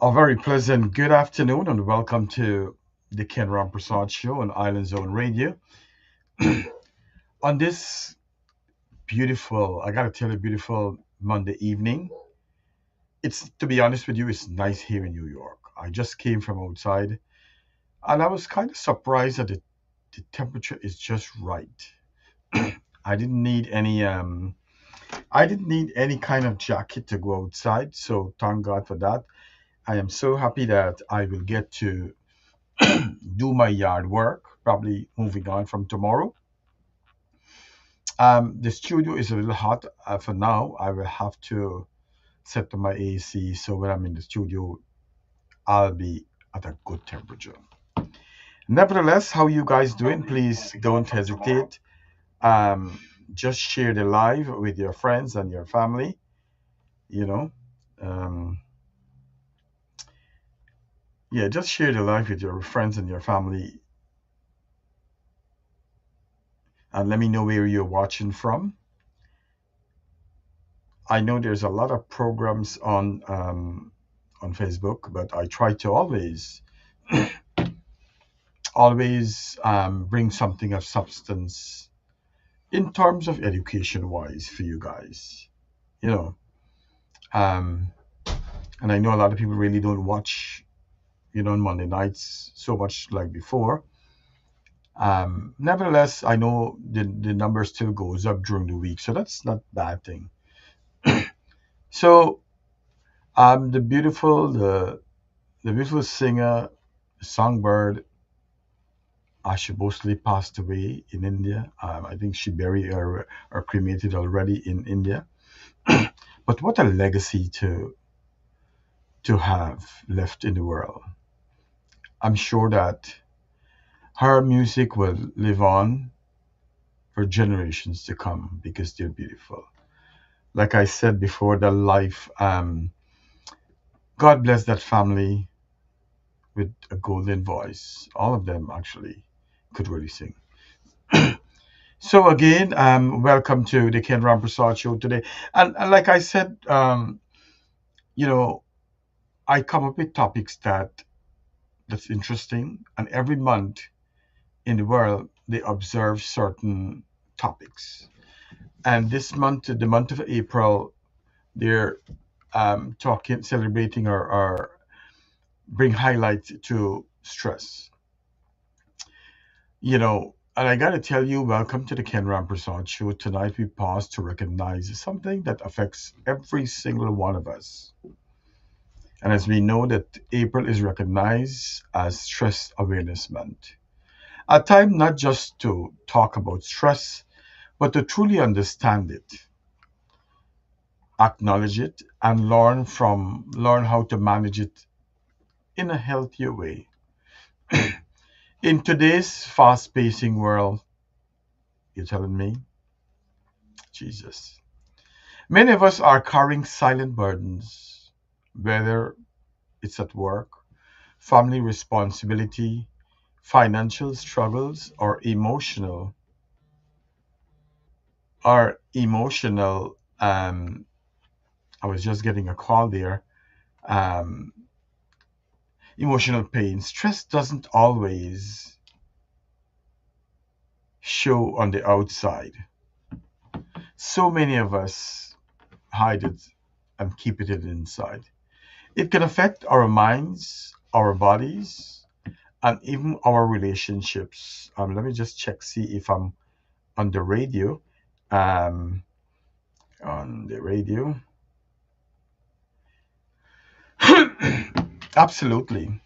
A very pleasant good afternoon and welcome to the Ken Rampersaud Show on Island Zone Radio. On this beautiful, I gotta tell you, beautiful Monday evening, it's to be honest with you, it's nice here in New York. I just came from outside and I was kind of surprised that the temperature is just right. I didn't need any I didn't need any kind of jacket to go outside, so thank God for that. I am so happy that I will get to do my yard work, probably moving on from tomorrow. The studio is a little hot for now. I will have to set to my AC so when I'm in the studio, I'll be at a good temperature. Nevertheless, how you guys doing? Please don't hesitate. Um, just share the live with your friends and your family. You know, um, yeah, just share the live with your friends and your family, and let me know where you're watching from. I know there's a lot of programs on Facebook, but I try to always bring something of substance in terms of education wise for you guys. You know, um, and I know a lot of people really don't watch, on Monday nights so much like before. Nevertheless, I know the number still goes up during the week, so that's not a bad thing. So, the beautiful singer, songbird, she mostly passed away in India. I think she buried or cremated already in India. But what a legacy to have left in the world. I'm sure that her music will live on for generations to come because they're beautiful. Like I said before, the life. God bless that family with a golden voice. All of them actually could really sing. So again, welcome to the Ken Rampersaud Show today. And like I said, you know, I come up with topics that's interesting, and every month in the world they observe certain topics. And this month, the month of April, they're talking, celebrating, or bring highlights to stress. And I gotta tell you, welcome to the Ken Rampersaud Show. Tonight we pause to recognize something that affects every single one of us. And as we know that April is recognized as Stress Awareness Month, a time not just to talk about stress, but to truly understand it, acknowledge it, and learn how to manage it in a healthier way. In today's fast-pacing world, you're telling me, Jesus. Many of us are carrying silent burdens, whether it's at work, family responsibility, financial struggles, or emotional. I was just getting a call there. Um, Emotional pain. Stress doesn't always show on the outside. So many of us hide it and keep it inside. It can affect our minds, our bodies, and even our relationships. Let me just check, see if I'm on the radio. Um, on the radio. Absolutely.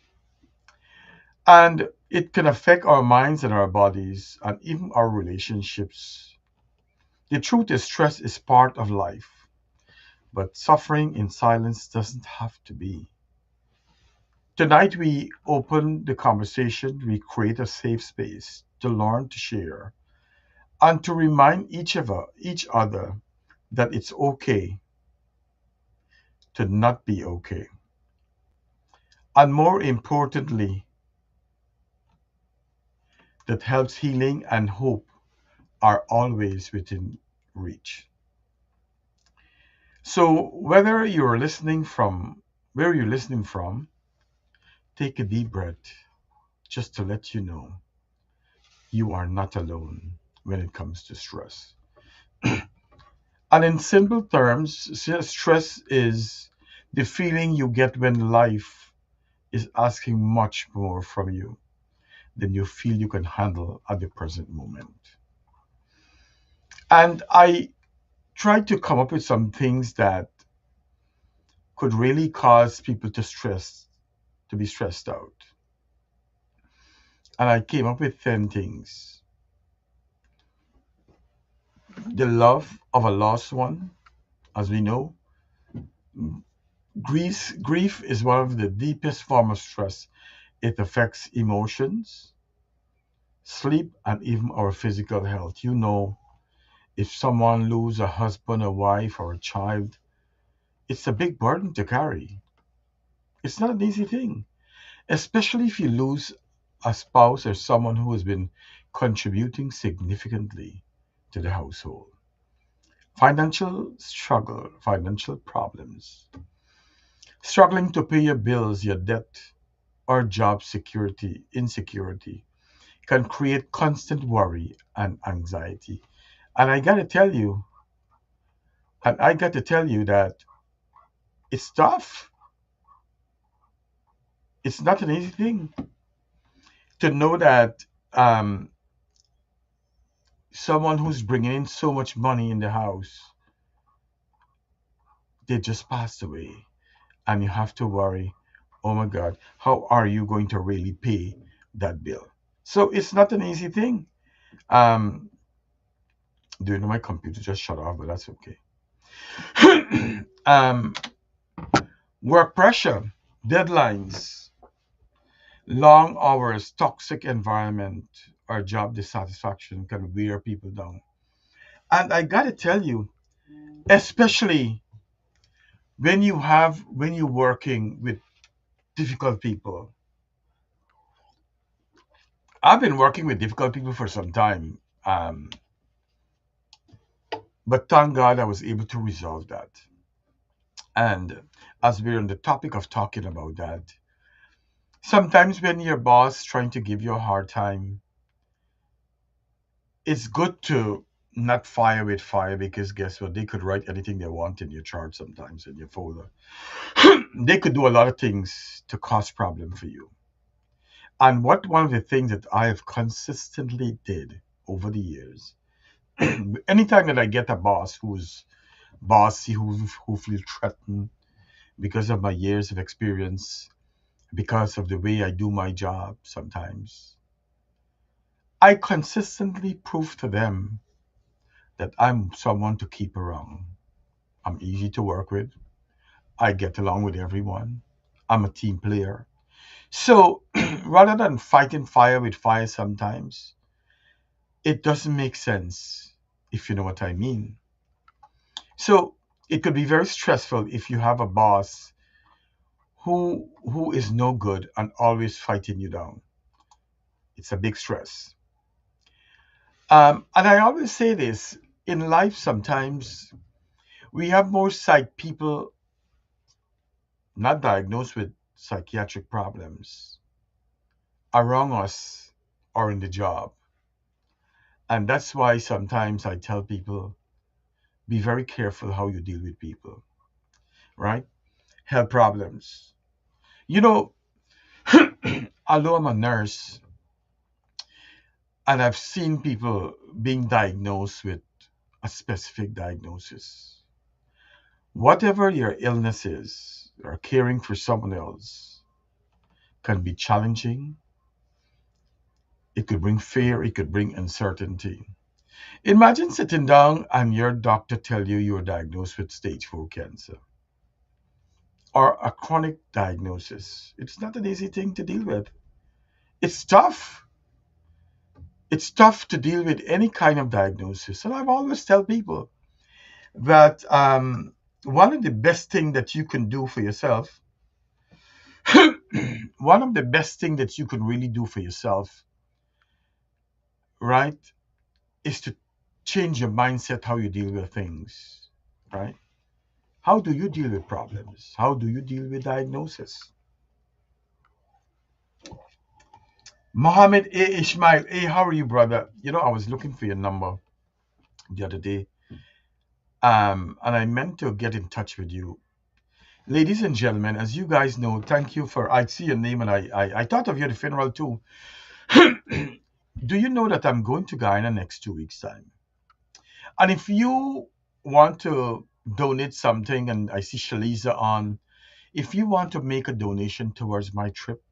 And it can affect our minds and our bodies and even our relationships. The truth is, stress is part of life, but suffering in silence doesn't have to be. Tonight, we open the conversation, we create a safe space to learn to share and to remind each other that it's okay to not be okay. And more importantly, that helps healing and hope are always within reach. So, whether you're listening from where you're listening from, take a deep breath just to let you know you are not alone when it comes to stress. And in simple terms, stress is the feeling you get when life is asking much more from you than you feel you can handle at the present moment. And I tried to come up with some things that could really cause people to be stressed out. And I came up with 10 things. The love of a lost one, as we know, grief is one of the deepest forms of stress. It affects emotions, sleep, and even our physical health. You know, if someone loses a husband, a wife, or a child, it's a big burden to carry. It's not an easy thing, especially if you lose a spouse or someone who has been contributing significantly to the household. Financial struggle, financial problems, struggling to pay your bills, your debt, or job security, insecurity can create constant worry and anxiety. And I got to tell you that it's tough. It's not an easy thing to know that um, someone who's bringing in so much money in the house, they just passed away, and you have to worry, oh my God, how are you going to really pay that bill? So it's not an easy thing. Um, do you know my computer just shut off, but that's okay. um, Work pressure, deadlines, long hours, toxic environment, or job dissatisfaction can wear people down. And I gotta tell you, especially when you're working with difficult people. I've been working with difficult people for some time, but thank God I was able to resolve that. And as we're on the topic of talking about that, sometimes when your boss trying to give you a hard time, it's good to not fire with fire, because guess what? They could write anything they want in your chart sometimes in your folder. They could do a lot of things to cause problem for you. And what one of the things that I have consistently did over the years, anytime that I get a boss who's bossy, who feels threatened because of my years of experience, because of the way I do my job sometimes, I consistently prove to them that I'm someone to keep around. I'm easy to work with. I get along with everyone. I'm a team player. So rather than fighting fire with fire sometimes, it doesn't make sense, if you know what I mean. So it could be very stressful if you have a boss who is no good and always fighting you down. It's a big stress. And I always say this, in life sometimes we have more psych people not diagnosed with psychiatric problems around us or in the job. And that's why sometimes I tell people, be very careful how you deal with people, right? Health problems. You know, although I'm a nurse and I've seen people being diagnosed with a specific diagnosis, whatever your illness is, or caring for someone else can be challenging. It could bring fear, it could bring uncertainty. Imagine sitting down and your doctor tell you you're diagnosed with stage 4 cancer or a chronic diagnosis. It's not an easy thing to deal with. It's tough. It's tough to deal with any kind of diagnosis. And I've always tell people that one of the best thing that you can do for yourself, one of the best thing that you can really do for yourself, right, is to change your mindset how you deal with things, right? How do you deal with problems? How do you deal with diagnosis? Mohammed A. Ishmael, hey, how are you, brother? I was looking for your number the other day, and I meant to get in touch with you. Ladies and gentlemen, as you guys know, thank you for, I see your name and I thought of you at the funeral too. Do you know that I'm going to Guyana next 2 weeks' time? And if you want to donate something, and I see Shaliza on, if you want to make a donation towards my trip,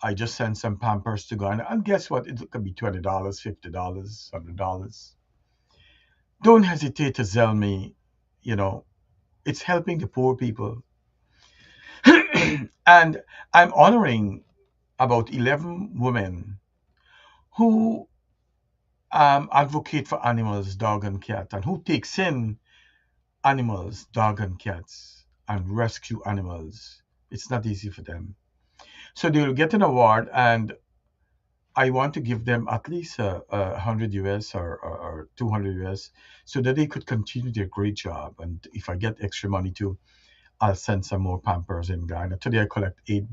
I just sent some Pampers to Ghana, and guess what? It could be $20, $50, $100. Don't hesitate to tell me. You know, it's helping the poor people, and I'm honoring about 11 women who advocate for animals, dog and cat, and who takes in animals, dog and cats, and rescue animals. It's not easy for them. So they will get an award, and I want to give them at least 100 US or 200 US so that they could continue their great job. And if I get extra money too, I'll send some more Pampers in Ghana. Today I collect eight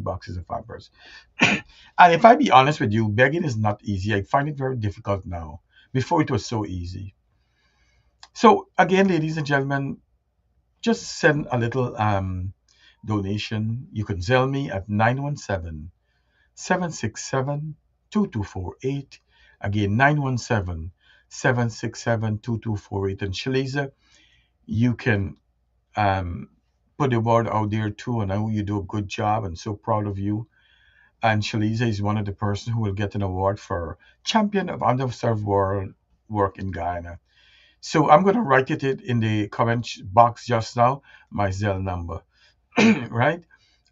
boxes of Pampers. And if I be honest with you, begging is not easy. I find it very difficult now. Before it was so easy. So again, ladies and gentlemen, just send a little donation. You can Zelle me at 917-767-2248. Again, 917-767-2248. And Shaliza, you can um, put the word out there too. And I know you do a good job and so proud of you. And Shaliza is one of the persons who will get an award for Champion of Underserved World Work in Guyana. So I'm going to write it in the comment box just now, my Zelle number, right?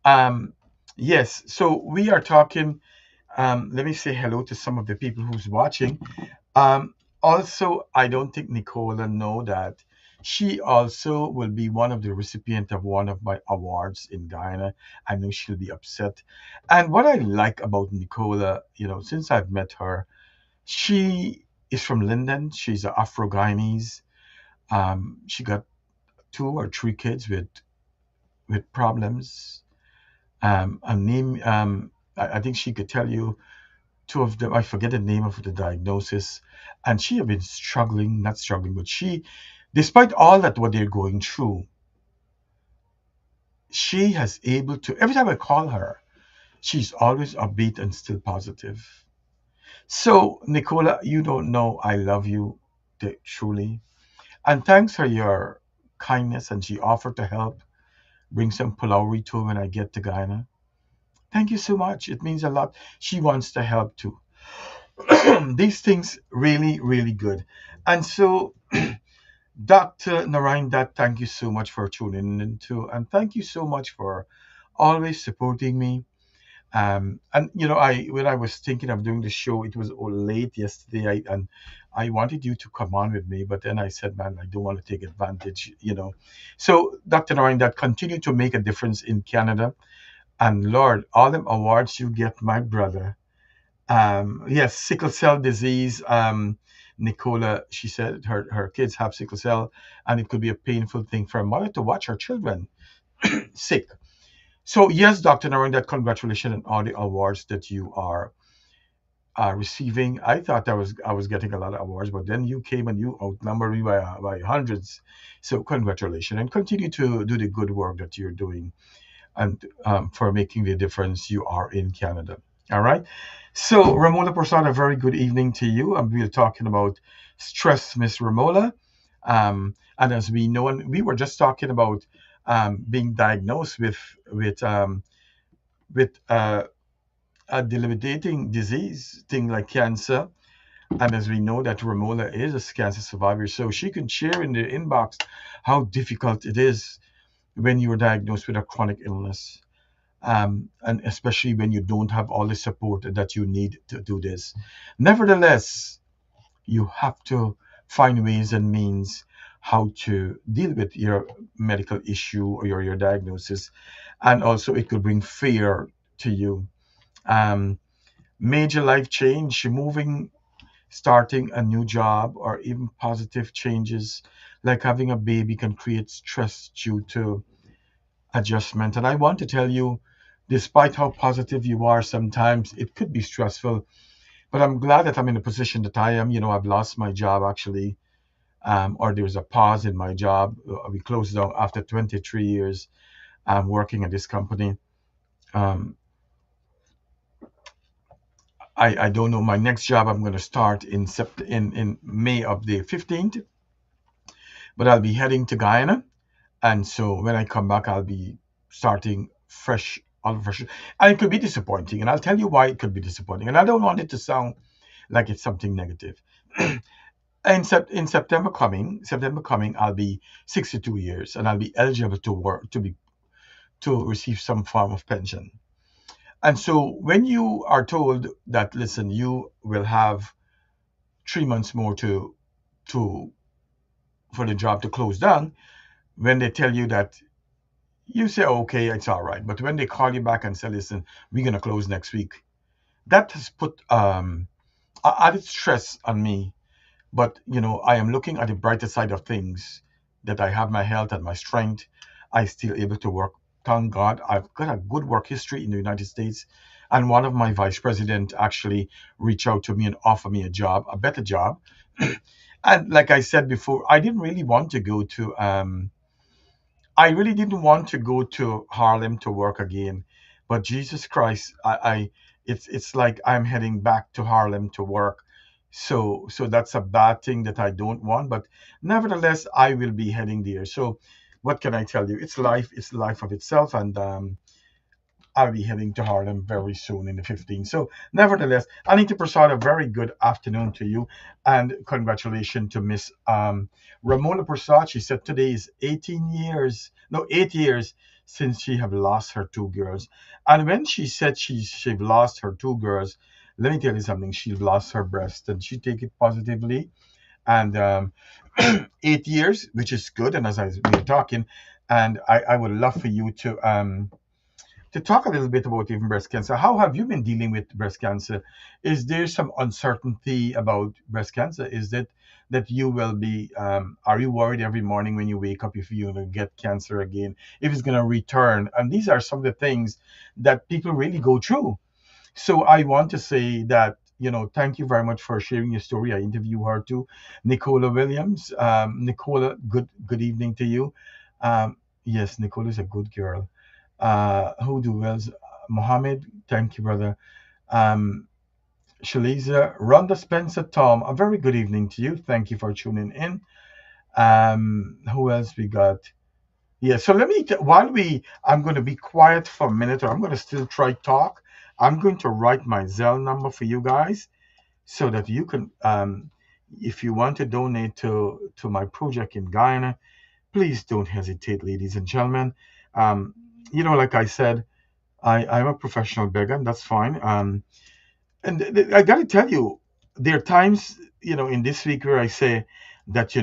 Um, yes, so we are talking. Let me say hello to some of the people who's watching. Also, I don't think Nicola know that she also will be one of the recipient of one of my awards in Guyana. I know she'll be upset. And what I like about Nicola, since I've met her, she is from Linden. She's an Afro-Guyanese. She got 2 or 3 kids with problems. A name. I think she could tell you two of them. I forget the name of the diagnosis, and she have been struggling, not struggling, but she, despite all that what they're going through, she has able to. Every time I call her, she's always upbeat and still positive. So, Nicola, you don't know I love you truly. And thanks for your kindness, and she offered to help bring some pulauri to when I get to Guyana. Thank you so much. It means a lot. She wants to help too. These things really, really good. And so, Dr. Narayan Dat, thank you so much for tuning in too. And thank you so much for always supporting me. And I when I was thinking of doing the show, it was all late yesterday, and I wanted you to come on with me, but then I said, man, I don't want to take advantage. So, Dr. Narayan, that continue to make a difference in Canada, and Lord, all them awards you get, my brother. Yes, sickle cell disease. Nicola, she said her kids have sickle cell, and it could be a painful thing for a mother to watch her children sick. So yes, Dr. Narayan, that congratulations on all the awards that you are receiving. I thought I was getting a lot of awards, but then you came and you outnumbered me by hundreds. So congratulations, and continue to do the good work that you're doing, and for making the difference you are in Canada. All right. So Ramola Prasad, a very good evening to you. And we're talking about stress, Miss Ramola. And as we know, and we were just talking about being diagnosed with a debilitating disease, thing like cancer. And as we know that Ramola is a cancer survivor, so she can share in the inbox how difficult it is when you're diagnosed with a chronic illness. And especially when you don't have all the support that you need to do this. Nevertheless, you have to find ways and means how to deal with your medical issue or your diagnosis. And also, it could bring fear to you. Um, Major life change, moving Starting a new job or even positive changes like having a baby can create stress due to adjustment. And I want to tell you, despite how positive you are, sometimes it could be stressful. But I'm glad that I'm in the position that I am. I've lost my job actually, or there was a pause in my job. We closed down after 23 years working at this company. Um, I don't know my next job. I'm going to start in May of the 15th, but I'll be heading to Guyana. And so when I come back, I'll be starting fresh, all fresh. And it could be disappointing. And I'll tell you why it could be disappointing. And I don't want it to sound like it's something negative. In September coming, I'll be 62 years and I'll be eligible to work to receive some form of pension. And so when you are told that, listen, you will have 3 months more to for the job to close down, when they tell you that, you say, okay, it's all right. But when they call you back and say, listen, we're going to close next week, that has put added stress on me. But, I am looking at the brighter side of things, that I have my health and my strength. I still able to work. Thank God, I've got a good work history in the United States. And one of my vice president actually reached out to me and offered me a job, a better job. And like I said before, I really didn't want to go to Harlem to work again, but Jesus Christ, it's like I'm heading back to Harlem to work. So that's a bad thing that I don't want, but nevertheless, I will be heading there. So what can I tell you? It's life of itself, and I'll be heading to Harlem very soon in the 15th. So, nevertheless, Anita Prasad, a very good afternoon to you, and congratulations to Miss Ramona Prasad. She said today is 18 years, no, 8 years since she have lost her two girls. And when she said she lost her two girls, let me tell you something. She lost her breast, and she take it positively. And 8 years, which is good. And as we were talking, and I would love for you to talk a little bit about even breast cancer. How have you been dealing with breast cancer? Is there some uncertainty about breast cancer? Is that you will be, are you worried every morning when you wake up if you're going to get cancer again, if it's going to return? And these are some of the things that people really go through. So I want to say that, thank you very much for sharing your story. I interviewed her too. Nicola Williams. Nicola, good evening to you. Yes, Nicola is a good girl. Who do else? Mohammed, thank you, brother. Um, Shaliza, Rhonda Spencer, Tom, a very good evening to you. Thank you for tuning in. Who else we got? Yeah, so I'm going to be quiet for a minute, or I'm going to still try talk. I'm going to write my Zelle number for you guys so that you can, if you want to donate to my project in Guyana, please don't hesitate, ladies and gentlemen. Um, like I said, I'm a professional beggar, and that's fine. And I got to tell you, there are times, in this week where I say that,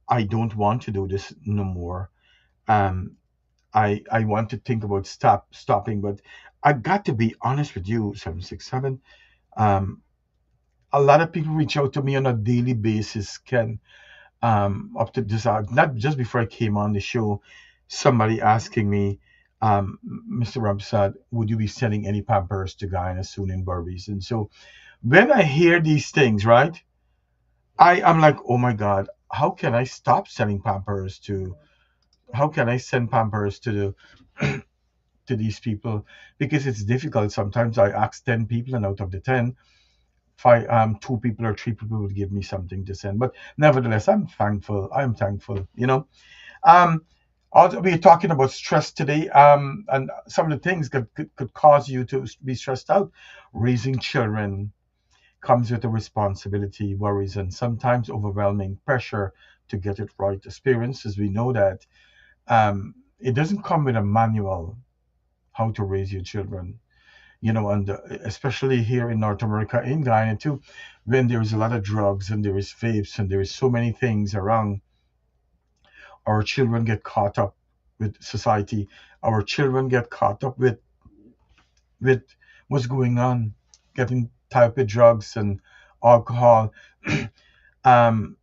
I don't want to do this no more. Um, I want to think about stopping, but I got to be honest with you, 767. Um, a lot of people reach out to me on a daily basis, Ken. Up to this hour, not just before I came on the show, somebody asking me, Mr. Ramsad, would you be sending any Pampers to Guyana soon in Barbies? And so when I hear these things, right, I'm like, oh my God, how can I stop sending Pampers how can I send Pampers to these people? Because it's difficult. Sometimes I ask 10 people, and out of the 10, two people or three people would give me something to send. But nevertheless, I'm thankful. I'm thankful. Um, Also, we're talking about stress today, and some of the things that could cause you to be stressed out. Raising children comes with a responsibility, worries, and sometimes overwhelming pressure to get it right. Experiences, we know that it doesn't come with a manual how to raise your children. And especially here in North America, in Guyana too, when there is a lot of drugs and there is vapes and there is so many things around, our children get caught up with society. Our children get caught up with what's going on, getting tied with drugs and alcohol. um,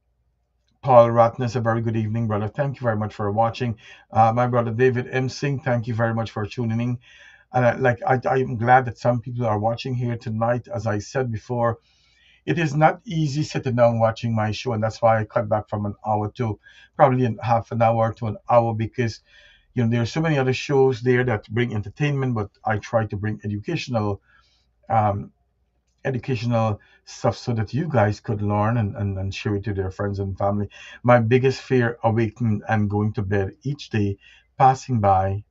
Paul Ratness, a very good evening, brother. Thank you very much for watching. My brother David M. Singh, thank you very much for tuning in. And I'm glad that some people are watching here tonight. As I said before, it is not easy sitting down watching my show, and that's why I cut back from an hour to probably in half an hour to an hour, because there are so many other shows there that bring entertainment, but I try to bring um, educational stuff so that you guys could learn and share it to their friends and family. My biggest fear awakening and going to bed each day, passing by,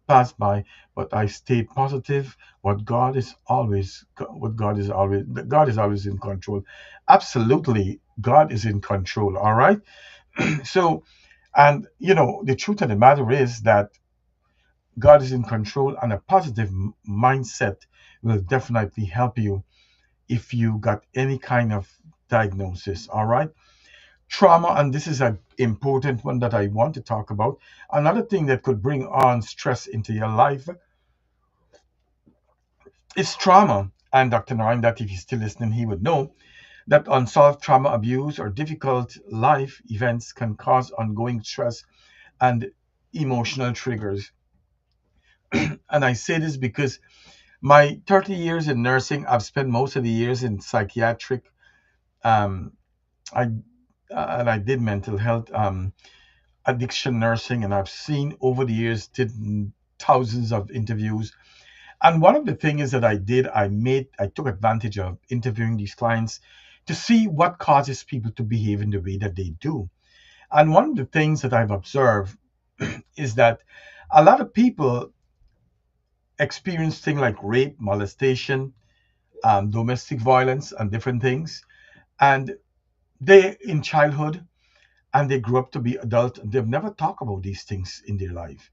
pass by, but I stay positive. God is always in control. Absolutely, God is in control. All right. So, and the truth of the matter is that God is in control, and a positive mindset will definitely help you if you got any kind of diagnosis. All right. Trauma, and this is an important one that I want to talk about. Another thing that could bring on stress into your life is trauma. And Dr. Narayan, that if he's still listening, he would know that unsolved trauma, abuse, or difficult life events can cause ongoing stress and emotional triggers. And I say this because my 30 years in nursing, I've spent most of the years in psychiatric. Um, I and I did mental health, addiction nursing, and I've seen over the years did thousands of interviews. And one of the things that I took advantage of interviewing these clients to see what causes people to behave in the way that they do. And one of the things that I've observed is that a lot of people experience things like rape, molestation, domestic violence, and different things. And they in childhood, and they grew up to be adult, they've never talked about these things in their life.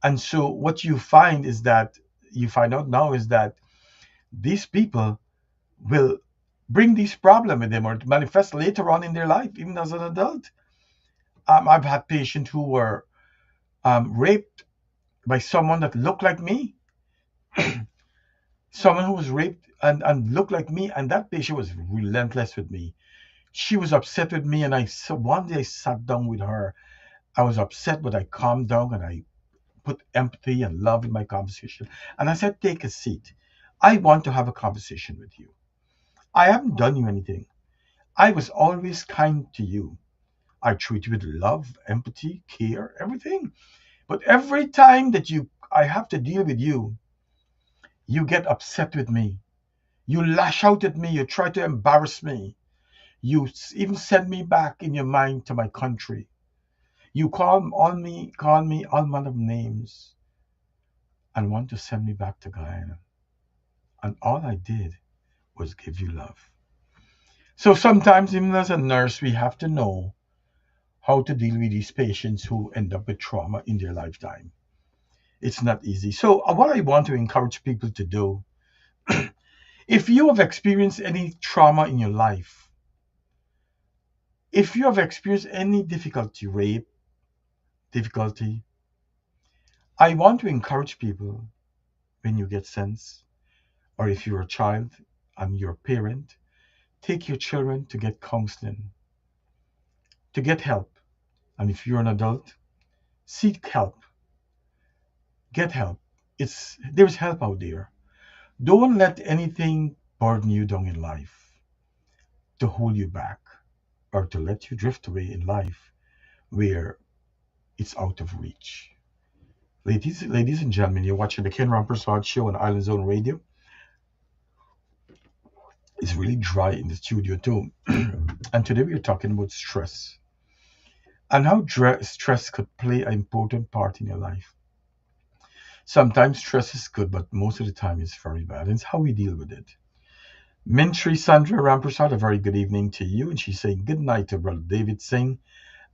And so what you find out now is that these people will bring this problem with them or manifest later on in their life, even as an adult. I've had patients who were raped by someone that looked like me, someone who was raped and looked like me, and that patient was relentless with me. She was upset with me, and one day I sat down with her. I was upset, but I calmed down and I put empathy and love in my conversation. And I said, take a seat. I want to have a conversation with you. I haven't done you anything. I was always kind to you. I treat you with love, empathy, care, everything. But every time that I have to deal with you, you get upset with me. You lash out at me. You try to embarrass me. You even send me back in your mind to my country. You call me all manner of names and want to send me back to Guyana. And all I did was give you love. So sometimes, even as a nurse, we have to know how to deal with these patients who end up with trauma in their lifetime. It's not easy. So, what I want to encourage people to do, if you have experienced any trauma in your life, if you have experienced any difficulty, rape, difficulty, I want to encourage people when you get sense, or if you're a child and you're a parent, take your children to get counseling, to get help. And if you're an adult, seek help, get help. There's help out there. Don't let anything burden you down in life to hold you back or to let you drift away in life where it's out of reach. Ladies and gentlemen, you're watching the Ken Rampersaud Show on Island Zone Radio. It's really dry in the studio too. And today we are talking about stress and how stress could play an important part in your life. Sometimes stress is good, but most of the time it's very bad. And it's how we deal with it. Mintri Sandra Rampersad, a very good evening to you. And she's saying good night to Brother David Singh.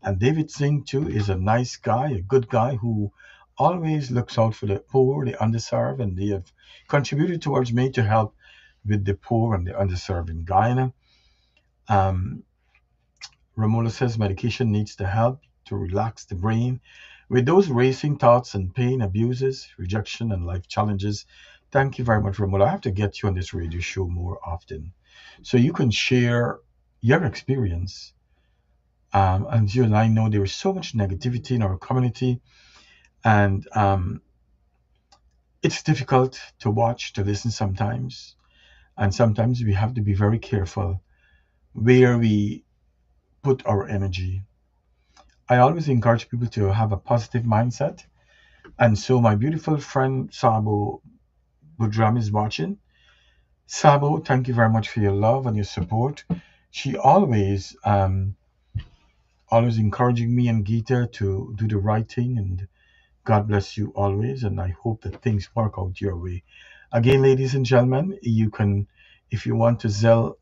And David Singh, too, is a nice guy, a good guy who always looks out for the poor, the underserved, and they have contributed towards me to help with the poor and the underserved in Guyana. Um, Romola says medication needs to help to relax the brain. With those racing thoughts and pain, abuses, rejection, and life challenges, thank you very much, Romola. I have to get you on this radio show more often. so you can share your experience. And you and I know there is so much negativity in our community, and it's difficult to watch, to listen sometimes. And sometimes we have to be very careful where we put our energy. I always encourage people to have a positive mindset. And so, my beautiful friend Sabo Budram is watching. Sabo, thank you very much for your love and your support. She always encouraging me and Geeta to do the right thing, and God bless you always, and I hope that things work out your way. Again, ladies and gentlemen, you can, if you want to Zell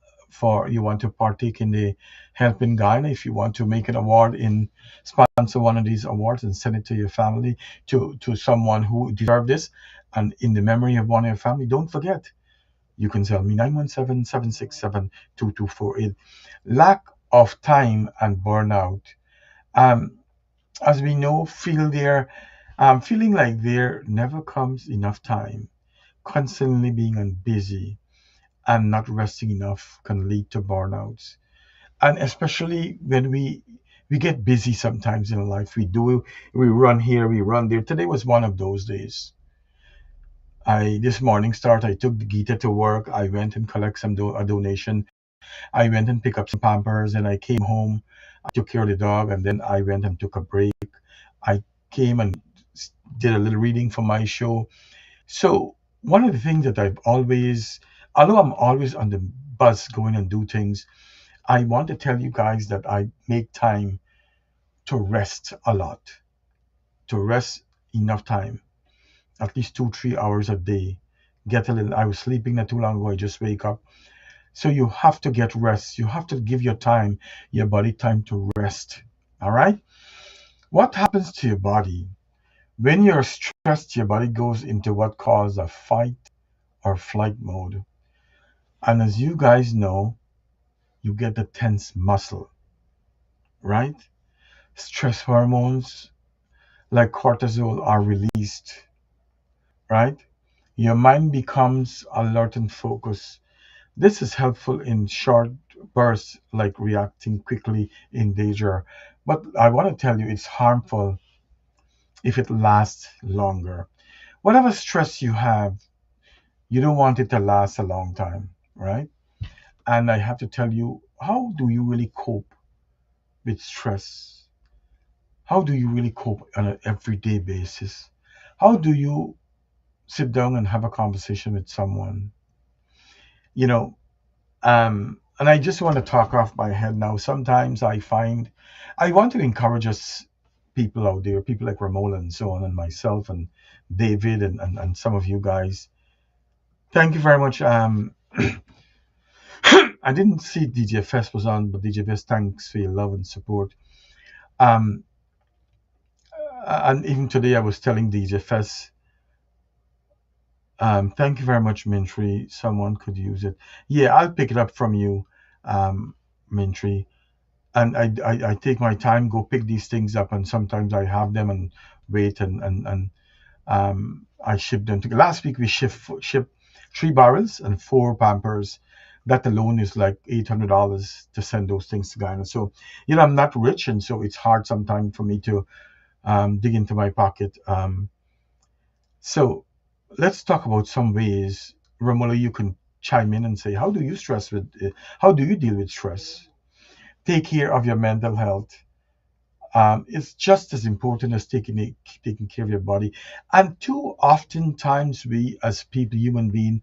you want to partake in the Help in Ghana, if you want to make an award in sponsor one of these awards and send it to your family, to someone who deserve this, and in the memory of one of your family, don't forget, you can tell me 917-767-2248. Lack of time and burnout. Um, as we know, feeling like there never comes enough time. Constantly being busy and not resting enough can lead to burnouts. And especially when we get busy sometimes in life, we run here, we run there. Today was one of those days. I this morning start. I took the Gita to work. I went and collect a donation. I went and picked up some Pampers, and I came home. I took care of the dog, and then I went and took a break. I came and did a little reading for my show. So one of the things that although I'm always on the bus going and do things, I want to tell you guys that I make time to rest a lot, to rest enough time, at least 2, 3 hours a day. Get a little. I was sleeping not too long ago. I just wake up. So you have to get rest. You have to give your body time to rest. All right. What happens to your body when you're stressed? Your body goes into what calls a fight or flight mode. And as you guys know, you get the tense muscle, right? Stress hormones like cortisol are released, right? Your mind becomes alert and focused. This is helpful in short bursts, like reacting quickly in danger. But I want to tell you it's harmful if it lasts longer. Whatever stress you have, you don't want it to last a long time, right? And I have to tell you, how do you really cope with stress? How do you really cope on an everyday basis? How do you sit down and have a conversation with someone? You know, and I just want to talk off my head now. Sometimes I want to encourage us people out there, people like Ramola and so on, and myself and David and some of you guys. Thank you very much. I didn't see DJ Fest was on, but DJ Fest, thanks for your love and support. Um, and even today, I was telling DJ Fest, thank you very much, Mintry. Someone could use it. Yeah, I'll pick it up from you, Mintry. And I take my time, go pick these things up, and sometimes I have them and wait and I ship them to. Last week we shipped 3 barrels and 4 Pampers. That alone is like $800 to send those things to Ghana. So I'm not rich, and so it's hard sometimes for me to dig into my pocket. So let's talk about some ways. Romola, you can chime in and say, how do you deal with stress? Take care of your mental health. It's just as important as taking care of your body. And too often times we, as people, human being,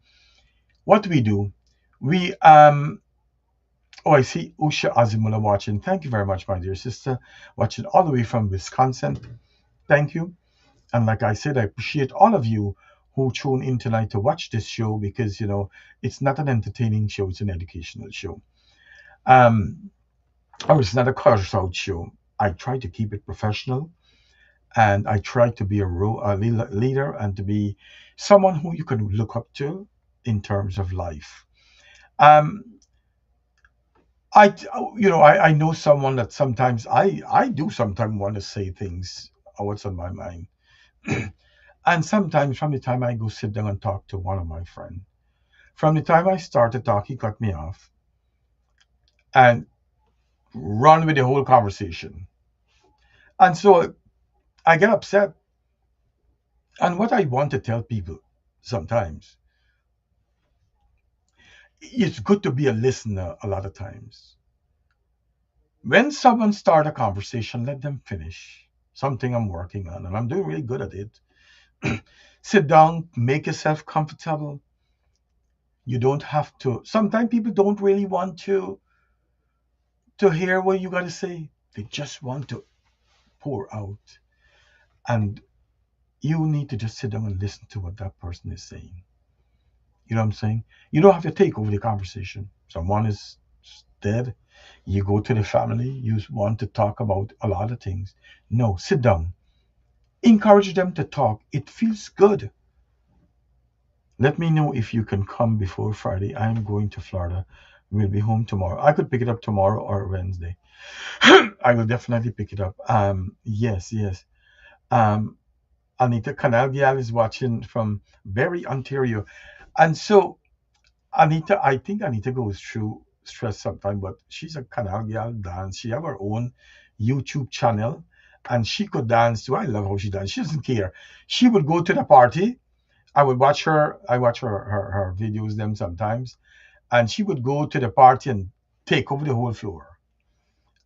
what do we do? We Oh, I see Usha Azimula watching. Thank you very much, my dear sister, watching all the way from Wisconsin. Thank you. And like I said, I appreciate all of you who tune in tonight to watch this show, because it's not an entertaining show; it's an educational show. Um, or it's not a crush out show. I try to keep it professional, and I try to be a leader and to be someone who you can look up to in terms of life. Um, I know someone that sometimes I do sometimes want to say things, what's on my mind. And sometimes from the time I go sit down and talk to one of my friends, from the time I start to talk, he cut me off. and run with the whole conversation. And so I get upset. And what I want to tell people sometimes, it's good to be a listener a lot of times. When someone start a conversation, let them finish. Something I'm working on, and I'm doing really good at it. Sit down, make yourself comfortable. You don't have to. Sometimes people don't really want to hear what you got to say. They just want to pour out, and you need to just sit down and listen to what that person is saying. You know what I'm saying? You don't have to take over the conversation. Someone is dead. You go to the family. You want to talk about a lot of things. No, sit down. Encourage them to talk. It feels good. Let me know if you can come before Friday. I'm going to Florida. We'll be home tomorrow. I could pick it up tomorrow or Wednesday. I will definitely pick it up. Yes, yes. Um, Anita Canalgial is watching from Barrie, Ontario. And so Anita, I think Anita goes through stress sometimes, but she's a canal girl dance. She have her own YouTube channel and she could dance too. I love how she dances. She doesn't care. She would go to the party. I watch her videos them sometimes. And she would go to the party and take over the whole floor.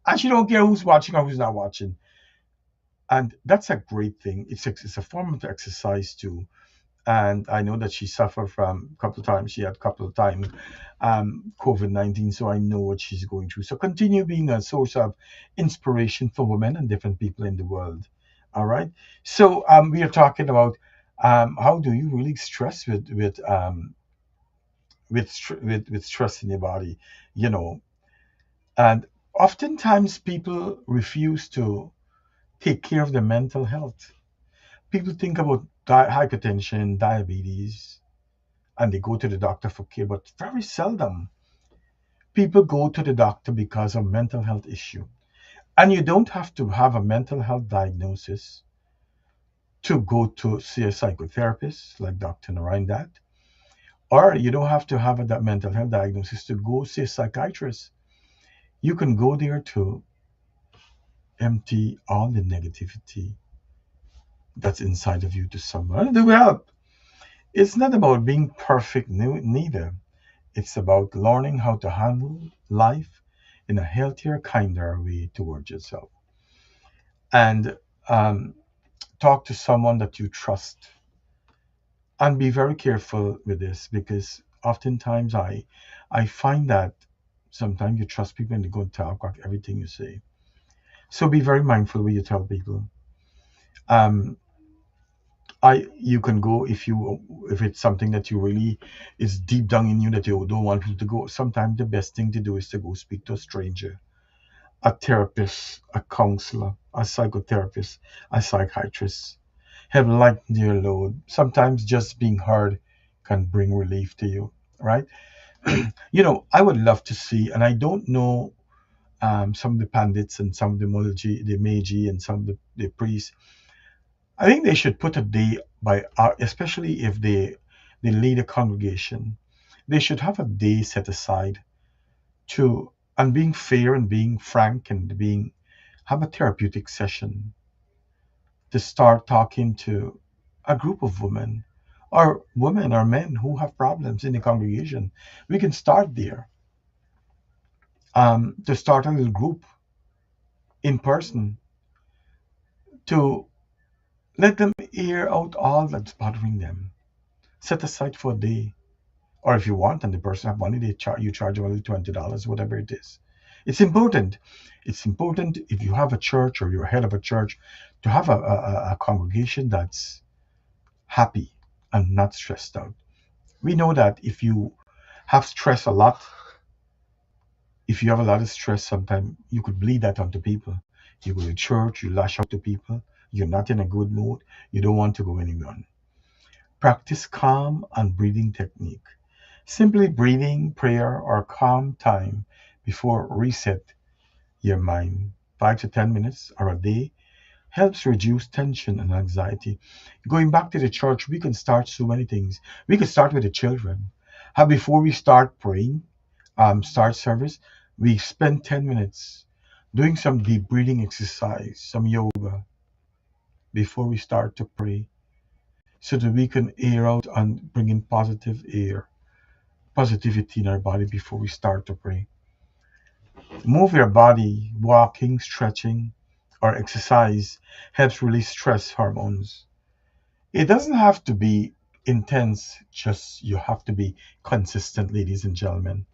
And she don't care who's watching or who's not watching. And that's a great thing. It's a form of exercise too. And I know that she suffered from a couple of times. She had a couple of times COVID-19, so I know what she's going through. So continue being a source of inspiration for women and different people in the world. All right. So we are talking about how do you really stress with stress in your body, you know, and oftentimes people refuse to take care of their mental health. People think about hypertension, diabetes, and they go to the doctor for care, but very seldom people go to the doctor because of mental health issue. And you don't have to have a mental health diagnosis to go to see a psychotherapist like Dr. Narindat, or you don't have to have a mental health diagnosis to go see a psychiatrist. You can go there to empty all the negativity that's inside of you to someone. To help. It's not about being perfect neither. It's about learning how to handle life in a healthier, kinder way towards yourself. And um, talk to someone that you trust. And be very careful with this because oftentimes I find that sometimes you trust people and they go and talk like everything you say. So be very mindful when you tell people. Um, you can go if it's something that you really is deep down in you that you don't want people to go. Sometimes the best thing to do is to go speak to a stranger, a therapist, a counselor, a psychotherapist, a psychiatrist. Help lighten your load. Sometimes just being heard can bring relief to you, right? I would love to see, and I don't know some of the pandits and some of the Meiji and some of the priests. I think they should put a day by, especially if they lead a congregation, they should have a day set aside to, and being fair and being frank and being, have a therapeutic session to start talking to a group of women or men who have problems in the congregation. We can start there to start a little group in person to let them air out all that's bothering them. Set aside for a day. Or if you want and the person have money, you charge them only $20, whatever it is. It's important. It's important if you have a church or you're head of a church to have a congregation that's happy and not stressed out. We know that if you have stress a lot, if you have a lot of stress, sometimes you could bleed that onto people. You go to church, you lash out to people, you're not in a good mood, you don't want to go anywhere. Practice calm and breathing technique. Simply breathing, prayer, or calm time before reset your mind. 5 to 10 minutes or a day helps reduce tension and anxiety. Going back to the church, we can start so many things. We can start with the children. How before we start praying, start service, We spend 10 minutes doing some deep breathing exercise, some yoga before we start to pray so that we can air out and bring in positivity in our body before we start to pray. Move your body, walking, stretching, or exercise helps release stress hormones. It doesn't have to be intense, just you have to be consistent, ladies and gentlemen.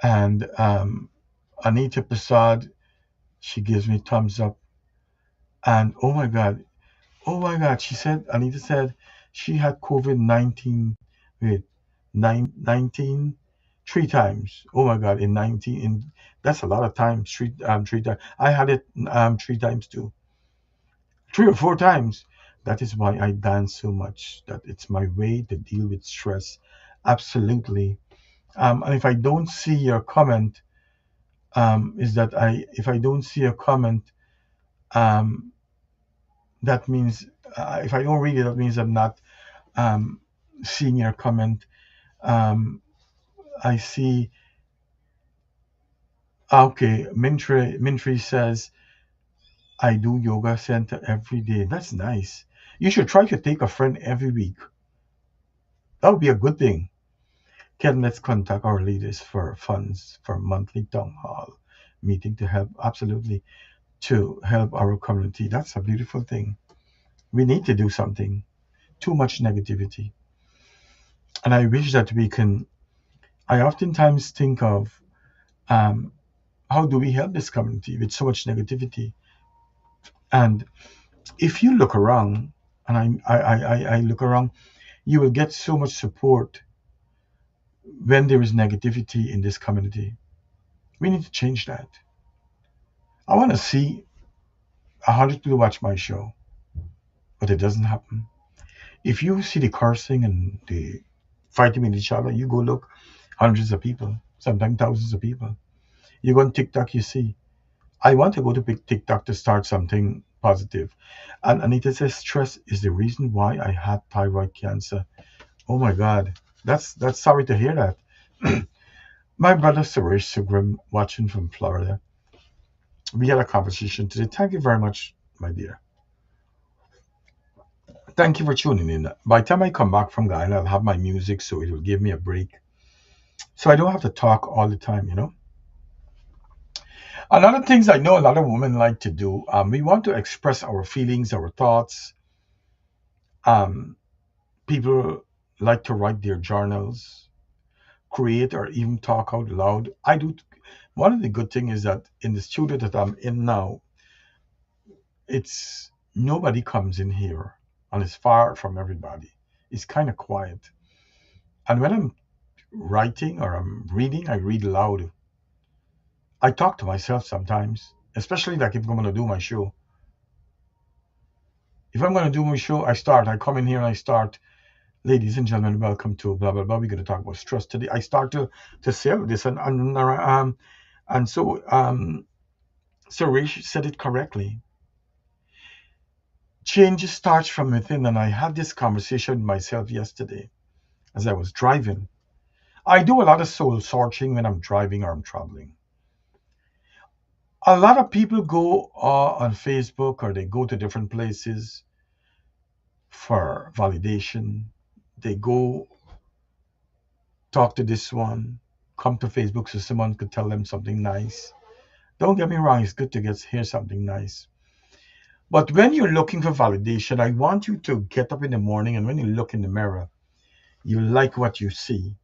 And Anita Prasad, she gives me thumbs up. And oh my God, she said, Anita said she had COVID 19, wait, 19, 3 times. Oh my God, in 19, that's a lot of times, three times. I had it 3 times too, 3 or 4 times. That is why I dance so much, that it's my way to deal with stress. Absolutely. And if I don't see your comment, is that if I don't see a comment, um, that means if I don't read it, that means I'm not um, seeing your comment. Um, I see. Okay, Mintry says I do yoga center every day. That's nice. You should try to take a friend every week. That would be a good thing. Ken, let's contact our leaders for funds for monthly town hall meeting to help. Absolutely, to help our community. That's a beautiful thing. We need to do something. Too much negativity, and I wish that we can. I oftentimes think of um, how do we help this community with so much negativity? And if you look around, and I look around, you will get so much support when there is negativity in this community. We need to change that. I want to see 100 people watch my show, but it doesn't happen. If you see the cursing and the fighting with each other, you go look, hundreds of people, sometimes thousands of people. You go on TikTok, you see. I want to go to big TikTok to start something positive. And Anita says stress is the reason why I had thyroid cancer. Oh my God, that's sorry to hear that. My brother Suresh Sugrim watching from Florida. We had a conversation today. Thank you very much, my dear. Thank you for tuning in. By the time I come back from Ghana, I'll have my music, so it will give me a break. So I don't have to talk all the time. A lot of things I know a lot of women like to do. We want to express our feelings, our thoughts. Um, People like to write their journals, create, or even talk out loud. I do. One of the good things is that in the studio that I'm in now, it's nobody comes in here, and it's far from everybody. It's kind of quiet. And when I'm writing or I'm reading, I read loud. I talk to myself sometimes, especially like if I'm going to do my show. If I'm going to do my show, I come in here and I start. Ladies and gentlemen, welcome to blah blah blah. We're going to talk about stress today. I start to say this, and so Rish said it correctly. Change starts from within, and I had this conversation with myself yesterday as I was driving. I do a lot of soul searching when I'm driving or I'm traveling. A lot of people go on Facebook or they go to different places for validation. They go talk to this one, come to Facebook so someone could tell them something nice. Don't get me wrong, it's good to hear something nice. But when you're looking for validation, I want you to get up in the morning and when you look in the mirror, you like what you see.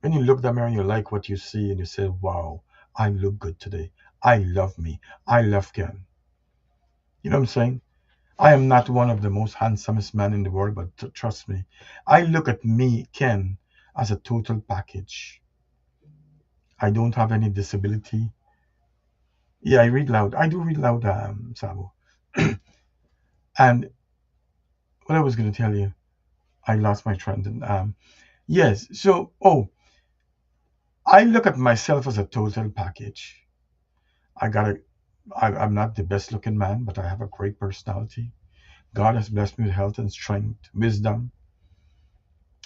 When you look in the mirror and you like what you see and you say, wow, I look good today. I love me. I love Ken. You know what I'm saying? I am not one of the most handsomest men in the world, but trust me, I look at me, Ken, as a total package. I don't have any disability. Yeah, I read loud. I do read loud, Sabo. And what I was going to tell you, I lost my trend. And yes, so I look at myself as a total package. I got a. I'm not the best looking man, but I have a great personality. God has blessed me with health and strength, wisdom,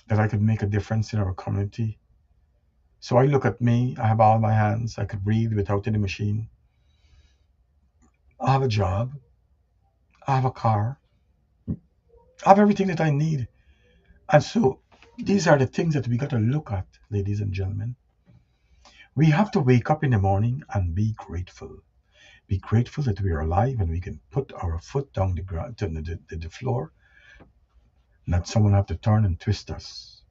that I could make a difference in our community. So I look at me, I have all my hands, I could breathe without any machine. I have a job, I have a car, I have everything that I need. And so these are the things that we got to look at, ladies and gentlemen. We have to wake up in the morning and be grateful. Be grateful that we are alive and we can put our foot down the ground to the floor, not someone have to turn and twist us.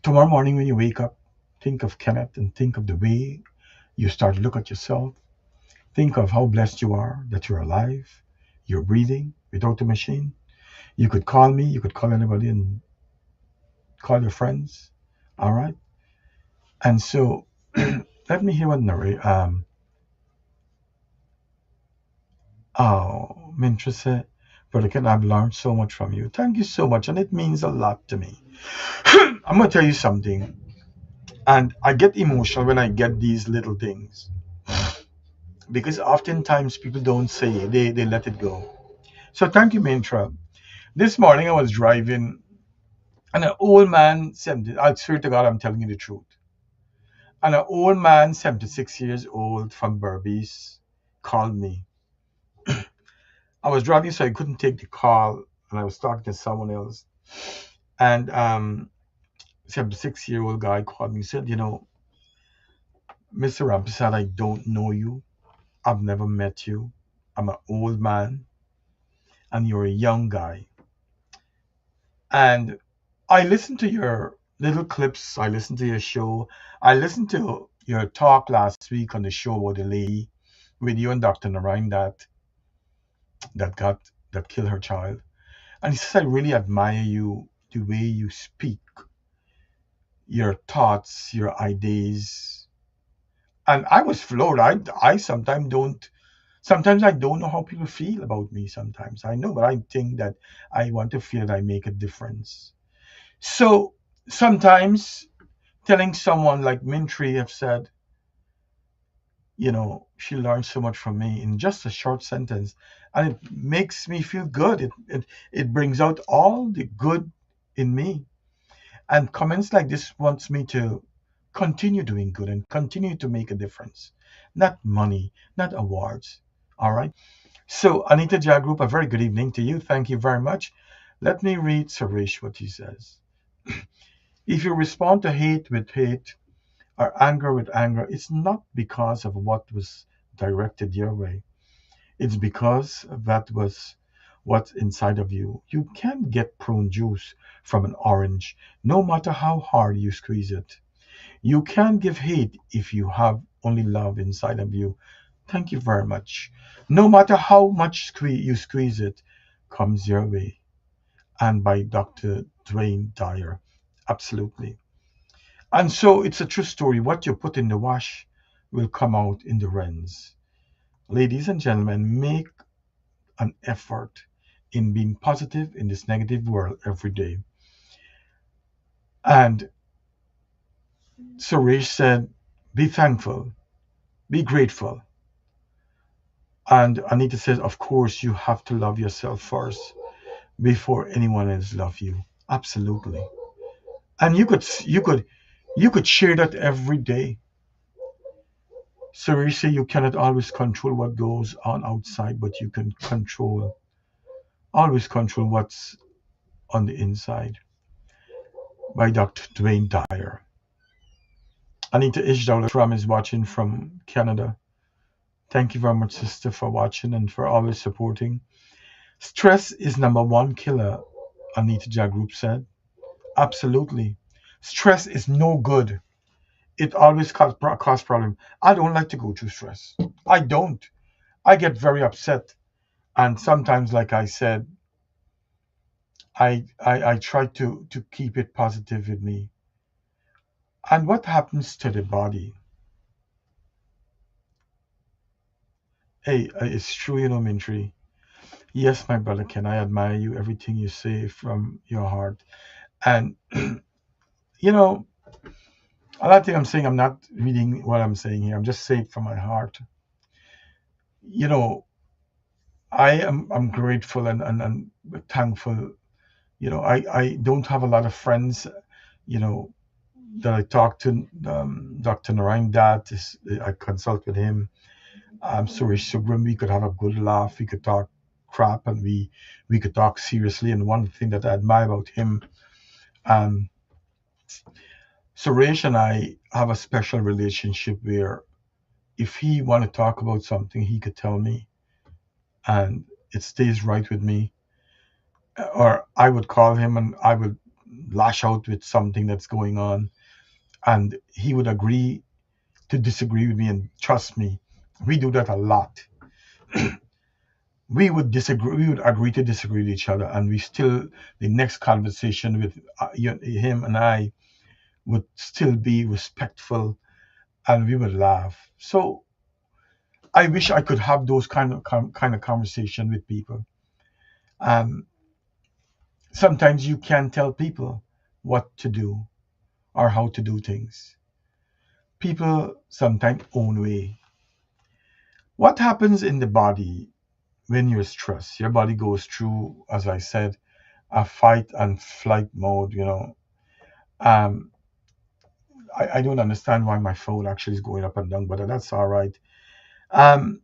Tomorrow morning when you wake up, think of Kenneth and think of the way you start to look at yourself. Think of how blessed you are that you're alive, you're breathing without a machine. You could call me, you could call anybody and call your friends. All right. And so let me hear what Mintra said. Brother Ken, I've learned so much from you. Thank you so much. And it means a lot to me. I'm going to tell you something. And I get emotional when I get these little things. Because oftentimes people don't say it, they let it go. So thank you, Mintra. This morning I was driving and an old man, 70, I swear to God, I'm telling you the truth. And an old man, 76 years old from Berbice, called me. I was driving, so I couldn't take the call, and I was talking to someone else. And 76-year-old guy called me and said, Mr. Rampersaud, I don't know you. I've never met you. I'm an old man, and you're a young guy. And I listened to your little clips. I listened to your show. I listened to your talk last week on the show about the lady with you and Dr. Narayan that killed her child. And he says, I really admire you, the way you speak, your thoughts, your ideas. And I was floored. I sometimes I don't know how people feel about me sometimes. I know, but I think that I want to feel that I make a difference. So sometimes telling someone like Mintry have said, she learned so much from me in just a short sentence, and it makes me feel good. It brings out all the good in me. And comments like this wants me to continue doing good and continue to make a difference. Not money, not awards. All right. So Anita Jagrup, a very good evening to you. Thank you very much. Let me read Suresh what he says. If you respond to hate with hate or anger with anger, it's not because of what was directed your way. It's because that was what's inside of you. You can't get prune juice from an orange, no matter how hard you squeeze it. You can't give hate if you have only love inside of you. Thank you very much. No matter how much you squeeze it, comes your way. And by Dr. Dwayne Dyer. Absolutely. And so it's a true story. What you put in the wash will come out in the rinse. Ladies and gentlemen, make an effort in being positive in this negative world every day. And Suresh said, be thankful, be grateful. And Anita says, of course, you have to love yourself first before anyone else love you. Absolutely. And you could share that every day. Suresh said you cannot always control what goes on outside, but you can always control what's on the inside. By Dr. Dwayne Dyer. Anita Ishdal is watching from Canada. Thank you very much, sister, for watching and for always supporting. Stress is number one killer, Anita Jagrup said. Absolutely. Stress is no good. It always cause problem. I don't like to go through stress. I don't. I get very upset. And sometimes, like I said, I try to keep it positive with me. And what happens to the body? Hey, it's true, Mintry. Yes, my brother Ken, I admire you, everything you say from your heart. And, you know, a lot of things I'm saying, I'm not reading what I'm saying here. I'm just saying it from my heart. You know, I'm grateful and thankful. I don't have a lot of friends, you know, that I talked to Dr. Narayan Dat. I consult with him. Suresh Subram, we could have a good laugh. We could talk crap, and we could talk seriously. And one thing that I admire about him, um, Suresh and I have a special relationship where if he want to talk about something, he could tell me, and it stays right with me. Or I would call him and I would lash out with something that's going on, and he would agree to disagree with me. And trust me, we do that a lot. We would disagree, we would agree to disagree with each other, and we still, the next conversation with him and I would still be respectful, and we would laugh. So I wish I could have those kind of conversation with people. Um, Sometimes you can't tell people what to do or how to do things. People sometimes own way. What happens in the body when you're stressed? Your body goes through, as I said, a fight and flight mode. Um, I don't understand why my phone actually is going up and down, but that's all right. Um,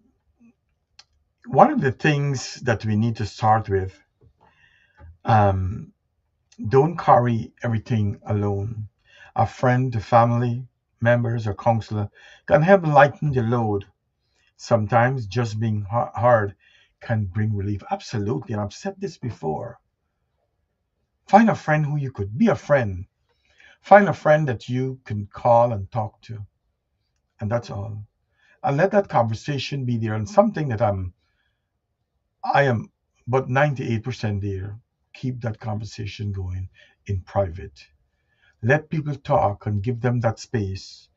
One of the things that we need to start with, um, don't carry everything alone. A friend, a family members, or counselor can help lighten the load. Sometimes just being hard can bring relief. Absolutely. And I've said this before. Find a friend who you could be a friend. Find a friend that you can call and talk to. And that's all. And let that conversation be there. And something that I am but 98% there. Keep that conversation going in private. Let people talk and give them that space.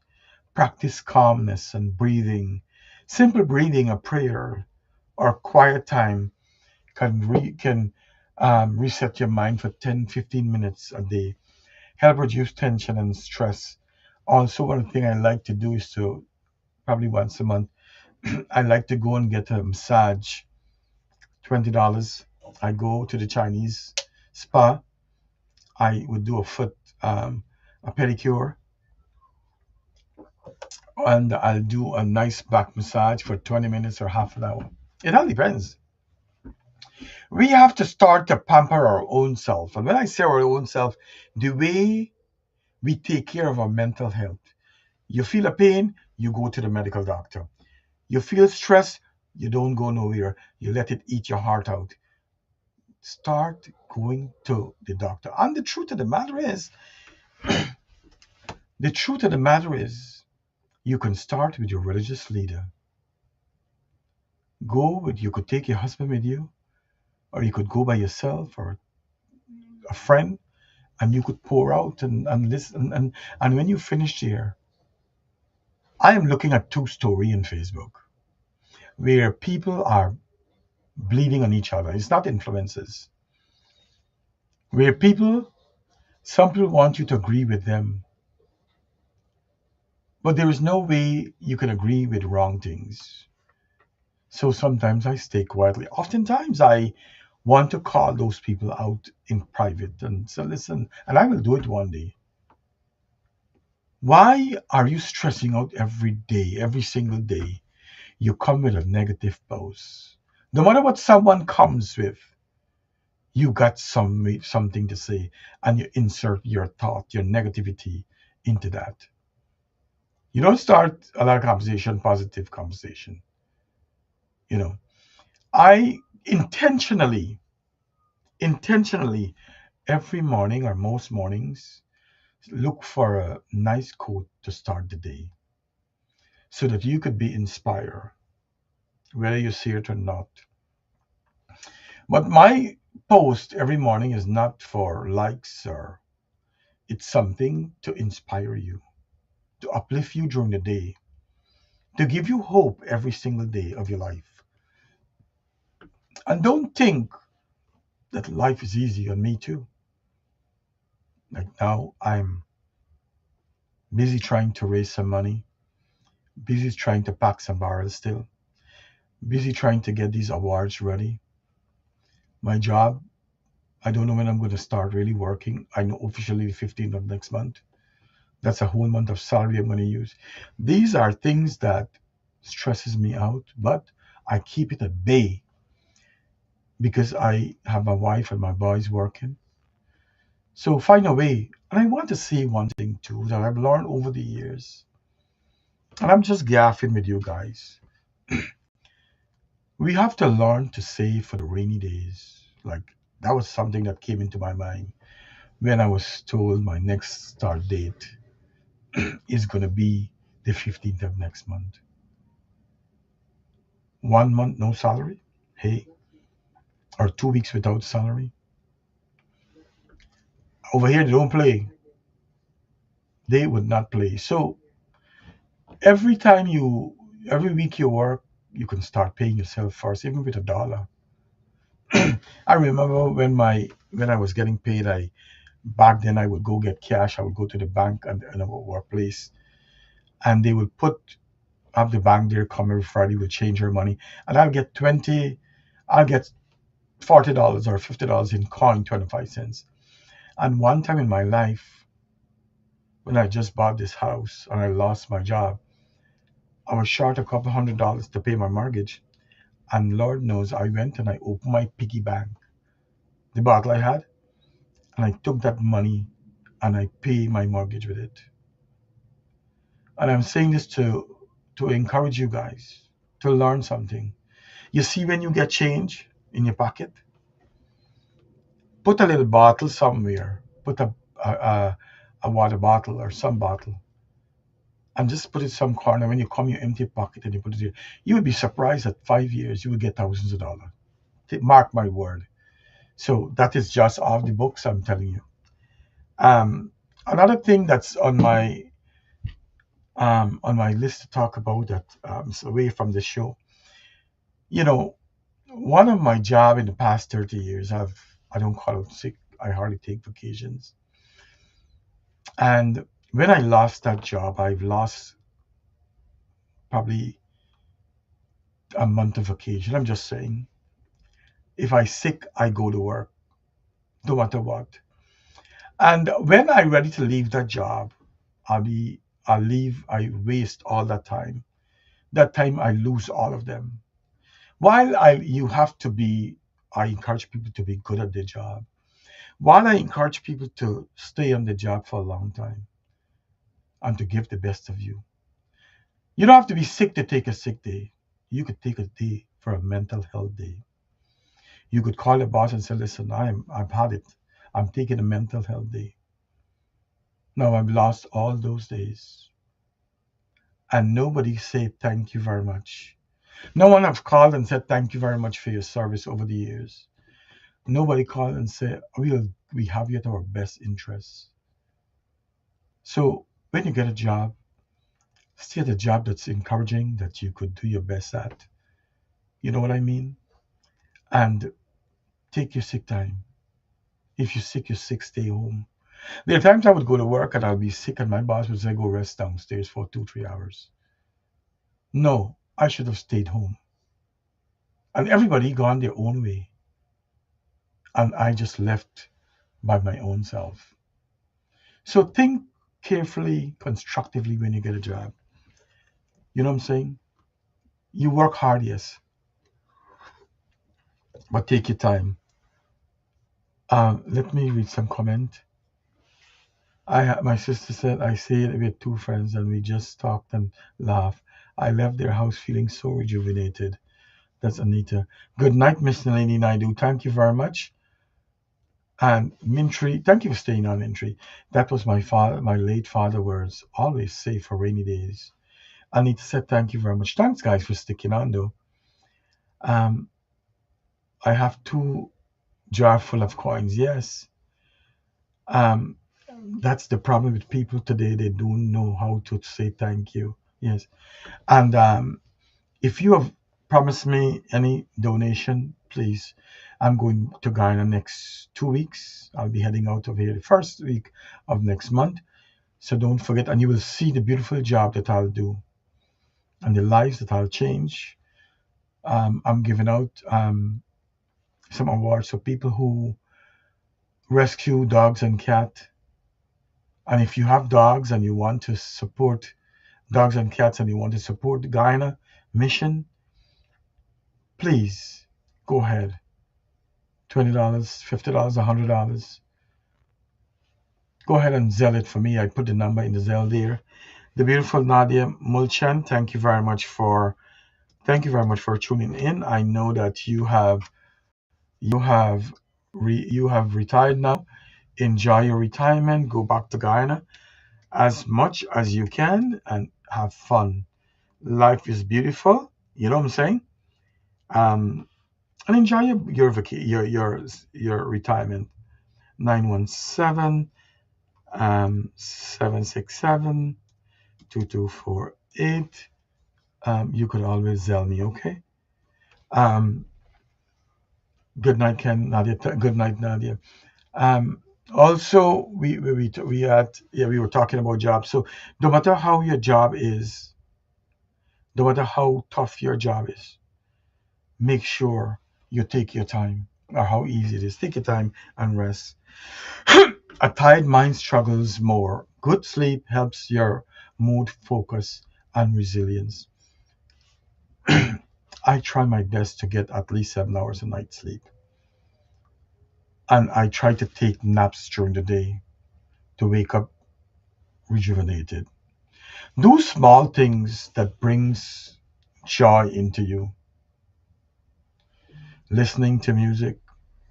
Practice calmness and breathing. Simple breathing, a prayer, or quiet time can reset your mind for 10, 15 minutes a day. Help reduce tension and stress. Also, one thing I like to do is to probably once a month, I like to go and get a massage. $20. I go to the Chinese spa. I would do a foot, a pedicure, and I'll do a nice back massage for 20 minutes or half an hour. It all depends. We have to start to pamper our own self. And when I say our own self, the way we take care of our mental health. You feel a pain, you go to the medical doctor. You feel stress, you don't go nowhere. You let it eat your heart out. Start going to the doctor. And the truth of the matter is, you can start with your religious leader. You could take your husband with you, or you could go by yourself or a friend, and you could pour out and listen. And when you finish there, I am looking at two-story in Facebook where people are bleeding on each other. It's not influencers. Where some people want you to agree with them, but there is no way you can agree with wrong things. So sometimes I stay quietly. Oftentimes I want to call those people out in private and say, listen, and I will do it one day. Why are you stressing out every day, every single day? You come with a negative post. No matter what someone comes with, you got something to say, and you insert your thought, your negativity into that. You don't start a lot of conversation, positive conversation. You know, I intentionally, every morning or most mornings, look for a nice quote to start the day so that you could be inspired, whether you see it or not. But my post every morning is not for likes, or it's something to inspire you, to uplift you during the day, to give you hope every single day of your life. And don't think that life is easy on me too. Like now, I'm busy trying to raise some money, busy trying to pack some barrels still, busy trying to get these awards ready. My job, I don't know when I'm going to start really working. I know officially the 15th of next month. That's a whole month of salary I'm going to use. These are things that stresses me out, but I keep it at bay because I have my wife and my boys working. So find a way. And I want to say one thing too that I've learned over the years, and I'm just gaffing with you guys. We have to learn to save for the rainy days. Like that was something that came into my mind when I was told my next start date is going to be the 15th of next month. 1 month no salary, hey, or 2 weeks without salary. Over here they don't play. They would not play. So every time you, every week you work, you can start paying yourself first, even with $1. I remember when I was getting paid, I back then I would go get cash. I would go to the bank and our workplace, and they would have the bank there come every Friday, would change your money, and I'll get $40 or $50 in coin, 25 cents. And one time in my life, when I just bought this house and I lost my job, I was short a couple $100 to pay my mortgage. And Lord knows, I went and I opened my piggy bank, the bottle I had, and I took that money and I pay my mortgage with it. And I'm saying this to encourage you guys to learn something. You see, when you get change in your pocket, put a little bottle somewhere. Put a water bottle or some bottle, and just put it some corner. When you come, your empty pocket and you put it there, you would be surprised that 5 years you will get thousands of dollars. Mark my word. So that is just off the books. I'm telling you. Another thing that's on my list to talk about that is away from the show. You know, one of my job in the past 30 years, I don't call it sick. I hardly take vacations. And when I lost that job, I've lost probably a month of vacation. I'm just saying, if I sick, I go to work, no matter what. And when I'm ready to leave that job, I'll be, I'll leave. I waste all that time. That time I lose all of them. You have to be. I encourage people to be good at their job. While I encourage people to stay on the job for a long time and to give the best of you. You don't have to be sick to take a sick day. You could take a day for a mental health day. You could call your boss and say, "Listen, I've had it. I'm taking a mental health day. Now I've lost all those days." And nobody said thank you very much. No one have called and said thank you very much for your service over the years. Nobody called and said, we have you at our best interests. So when you get a job, stay at a job that's encouraging, that you could do your best at. You know what I mean? And take your sick time. If you're sick, stay home. There are times I would go to work and I'll be sick and my boss would say, go rest downstairs for 2, 3 hours. No, I should have stayed home. And everybody gone their own way. And I just left by my own self. So think carefully, constructively when you get a job. You know what I'm saying? You work hard, yes, but take your time. Let me read some comment. My sister said, I stayed with two friends and we just talked and laughed. I left their house feeling so rejuvenated. That's Anita. Good night, Miss Nalini Naidu. Thank you very much. And Mintry, thank you for staying on, Mintry. That was my late father words. Always safe for rainy days. Anita said, thank you very much. Thanks, guys, for sticking on, though. Um, I have two jar full of coins. Yes. Um, that's the problem with people today. They don't know how to say thank you. Yes. And if you have promised me any donation, please, I'm going to Ghana next 2 weeks. I'll be heading out of here the first week of next month. So don't forget, and you will see the beautiful job that I'll do and the lives that I'll change. I'm giving out some awards for people who rescue dogs and cats. And if you have dogs and you want to support dogs and cats and you want to support the Guyana mission, please go ahead. $20, $50, $100. Go ahead and Zelle it for me. I put the number in the Zelle there. The beautiful Nadia Mulchan, thank you very much for tuning in. I know that you have retired now. Enjoy your retirement. Go back to Guyana as much as you can and have fun. Life is beautiful. You know what I'm saying? Um, and enjoy your retirement. 917 767 2248. You could always Zell me, okay? Um, good night, Ken, Nadia. Good night, Nadia. Um, Also, we were talking about jobs. So no matter how your job is, no matter how tough your job is, make sure you take your time, or how easy it is. Take your time and rest. A tired mind struggles more. Good sleep helps your mood, focus, and resilience. I try my best to get at least 7 hours a night sleep. And I try to take naps during the day to wake up rejuvenated. Do small things that brings joy into you. Listening to music,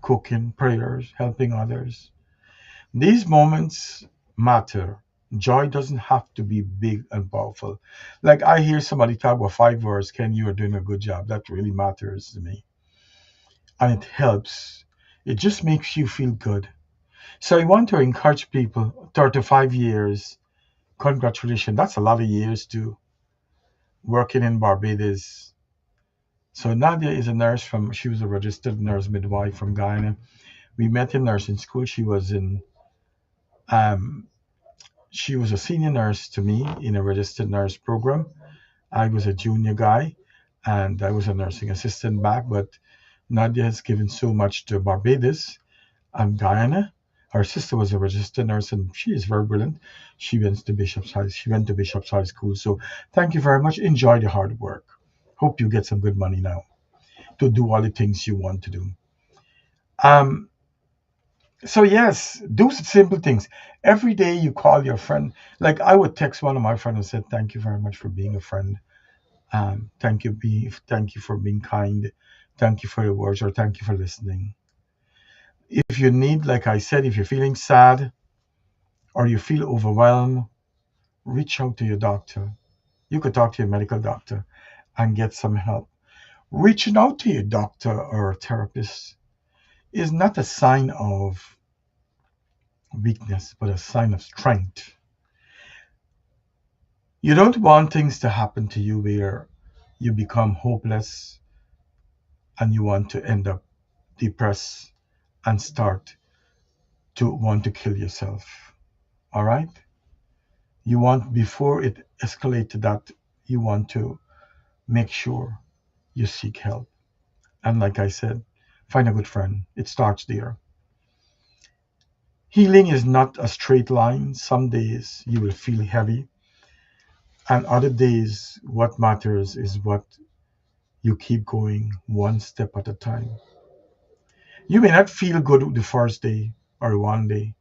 cooking, prayers, helping others. These moments matter. Joy doesn't have to be big and powerful. Like I hear somebody talk about 5 hours, Ken, you are doing a good job. That really matters to me. And it helps. It just makes you feel good. So I want to encourage people, 35 years, congratulations. That's a lot of years to working in Barbados. So Nadia is a nurse she was a registered nurse midwife from Guyana. We met in nursing school. Um, she was a senior nurse to me in a registered nurse program. I was a junior guy and I was a nursing assistant back, but Nadia has given so much to Barbados and Guyana. Her sister was a registered nurse and she is very brilliant. She went to Bishop's High School. So thank you very much. Enjoy the hard work. Hope you get some good money now to do all the things you want to do. Um, so yes, do simple things. Every day you call your friend. Like I would text one of my friends and said, "Thank you very much for being a friend. Thank you for being kind. Thank you for your words, or thank you for listening." If you need, like I said, if you're feeling sad or you feel overwhelmed, reach out to your doctor. You could talk to your medical doctor and get some help. Reaching out to your doctor or a therapist is not a sign of weakness, but a sign of strength. You don't want things to happen to you where you become hopeless and you want to end up depressed and start to want to kill yourself. All right? You want, before it escalates to that, you want to make sure you seek help. And like I said, find a good friend. It starts there. Healing is not a straight line. Some days you will feel heavy, and other days, what matters is what you keep going one step at a time. You may not feel good the first day or one day,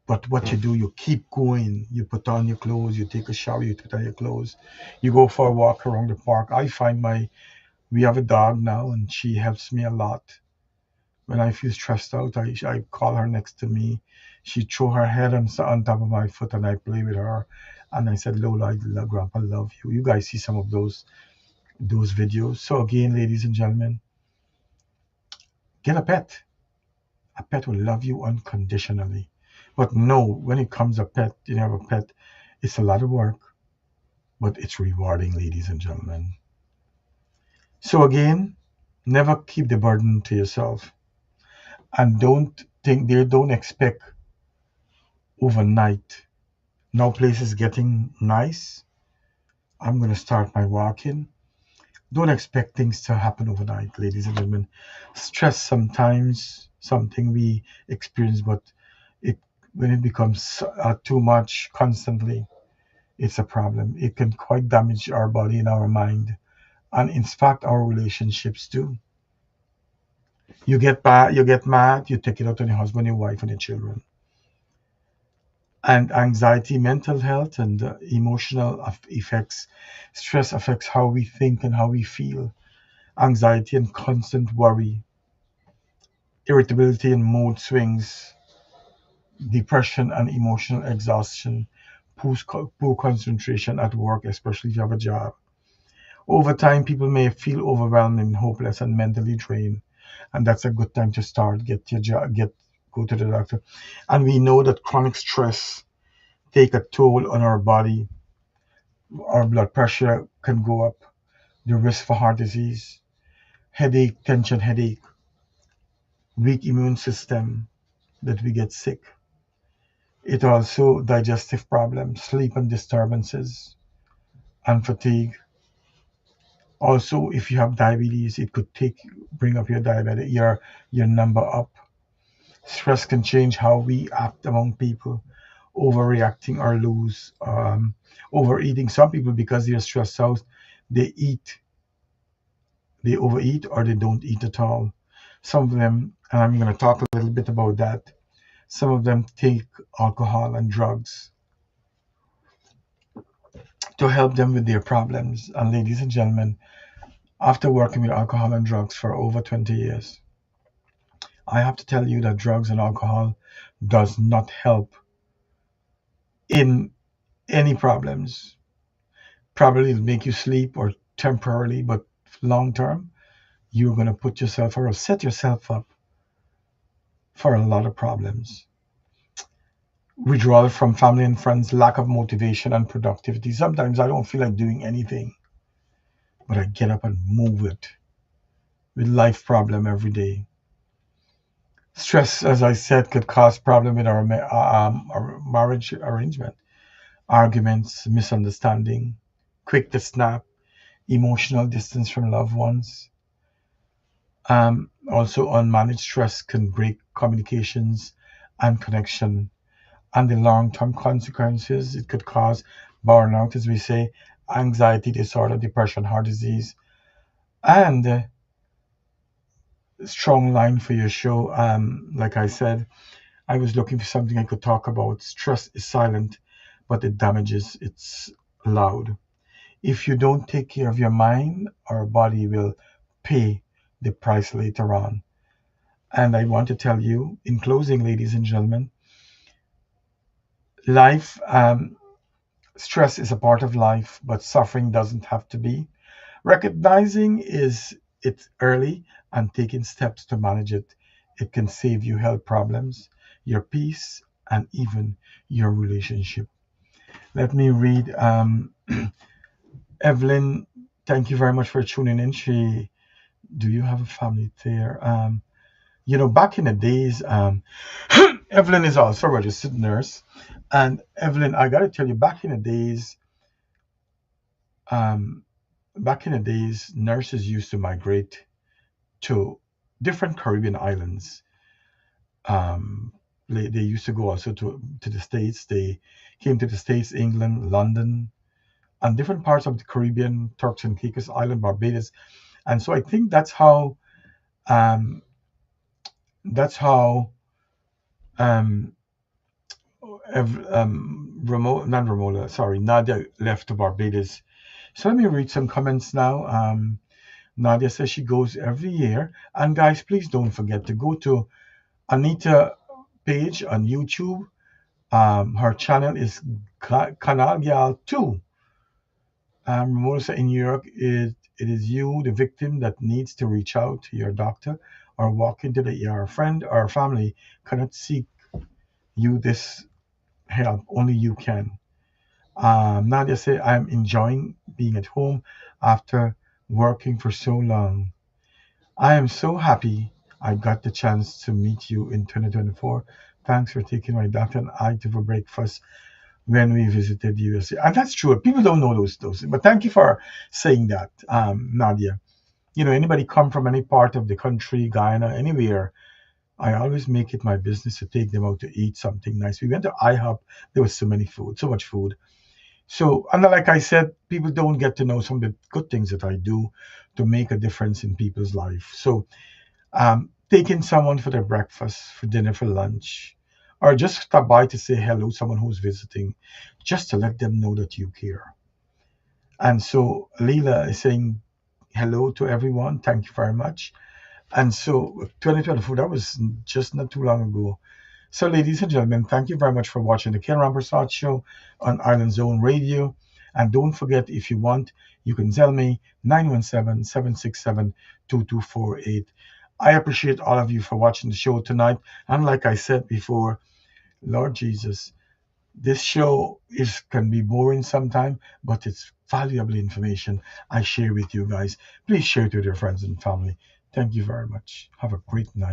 but what you do, you keep going. You put on your clothes, you take a shower, you put on your clothes, you go for a walk around the park. We have a dog now, and she helps me a lot. When I feel stressed out, I call her next to me. She throw her head on top of my foot, and I play with her. And I said, Lola, I love Grandpa, love you. You guys see some of those videos. So again, ladies and gentlemen, get a pet. A pet will love you unconditionally. But no, when it comes a pet, you have a pet, it's a lot of work, but it's rewarding, ladies and gentlemen. So again, never keep the burden to yourself. And don't expect overnight. Now place is getting nice. I'm gonna start my walking. Don't expect things to happen overnight, ladies and gentlemen. Stress sometimes something we experience, but it When it becomes too much constantly, it's a problem. It can quite damage our body and our mind, and in fact, our relationships too. You get mad, you take it out on your husband, your wife, and your children. And anxiety, mental health, and emotional effects. Stress affects how we think and how we feel. Anxiety and constant worry, irritability and mood swings, depression and emotional exhaustion, poor concentration at work, especially if you have a job. Over time, people may feel overwhelmed and hopeless and mentally drained, and that's a good time to start. Get your job, go to the doctor. And we know that chronic stress take a toll on our body. Our blood pressure can go up, the risk for heart disease, headache, tension headache, weak immune system, that we get sick. It also digestive problems, sleep and disturbances, and fatigue. Also, if you have diabetes, it could bring up your diabetic your number up. Stress can change how we act among people, overreacting or overeating. Some people, because they're stressed out, they eat, they overeat, or they don't eat at all. Some of them, and I'm going to talk a little bit about that. Some of them take alcohol and drugs to help them with their problems. And ladies and gentlemen, after working with alcohol and drugs for over 20 years, I have to tell you that drugs and alcohol does not help in any problems. Probably it'll make you sleep or temporarily, but long term, you're going to put yourself or set yourself up for a lot of problems. Withdrawal from family and friends, lack of motivation and productivity. Sometimes I don't feel like doing anything, but I get up and move it with life problem every day. Stress, as I said, could cause problem with our marriage arrangement, arguments, misunderstanding, quick to snap, emotional distance from loved ones. Also, unmanaged stress can break communications and connection. And the long-term consequences, it could cause burnout, as we say, anxiety disorder, depression, heart disease, and strong line for your show. Like I said, I was looking for something I could talk about. Stress is silent, but it damages. It's loud. If you don't take care of your mind, our body will pay the price later on. And I want to tell you, in closing, ladies and gentlemen, life, stress is a part of life, but suffering doesn't have to be. Recognizing is it early and taking steps to manage it. It can save you health problems, your peace, and even your relationship. Let me read Evelyn. Thank you very much for tuning in. Do you have a family there? Back in the days, Evelyn is also a registered nurse. And Evelyn, I got to tell you, um, back in the days, nurses used to migrate to different Caribbean islands. Um, they used to go also to the States. They came to the States, England, London, and different parts of the Caribbean, Turks and Caicos Island, Barbados. And so I think um, that's how um, not Romola, sorry, Nadia left to Barbados. So let me read some comments now. Nadia says she goes every year. And guys, please don't forget to go to Anita page on YouTube. Her channel is Canal Gal 2. Melissa in New York, it is you, the victim, that needs to reach out to your doctor or walk into the ER. A friend or family cannot seek you this help. Only you can. Nadia said, I'm enjoying being at home after working for so long. I am so happy I got the chance to meet you in 2024. Thanks for taking my doctor and I to for breakfast when we visited USA. And that's true. People don't know those. But thank you for saying that, Nadia. Anybody come from any part of the country, Guyana, anywhere, I always make it my business to take them out to eat something nice. We went to IHOP. There was so much food. So, and like I said, people don't get to know some of the good things that I do to make a difference in people's life. So, taking someone for their breakfast, for dinner, for lunch, or just stop by to say hello, someone who's visiting, just to let them know that you care. And so, Leila is saying hello to everyone. Thank you very much. And so, 2024, that was just not too long ago. So, ladies and gentlemen, thank you very much for watching the Ken Rampersaud Show on Island Zone Radio. And don't forget, if you want, you can tell me 917-767-2248. I appreciate all of you for watching the show tonight. And like I said before, Lord Jesus, this show is can be boring sometimes, but it's valuable information I share with you guys. Please share it with your friends and family. Thank you very much. Have a great night.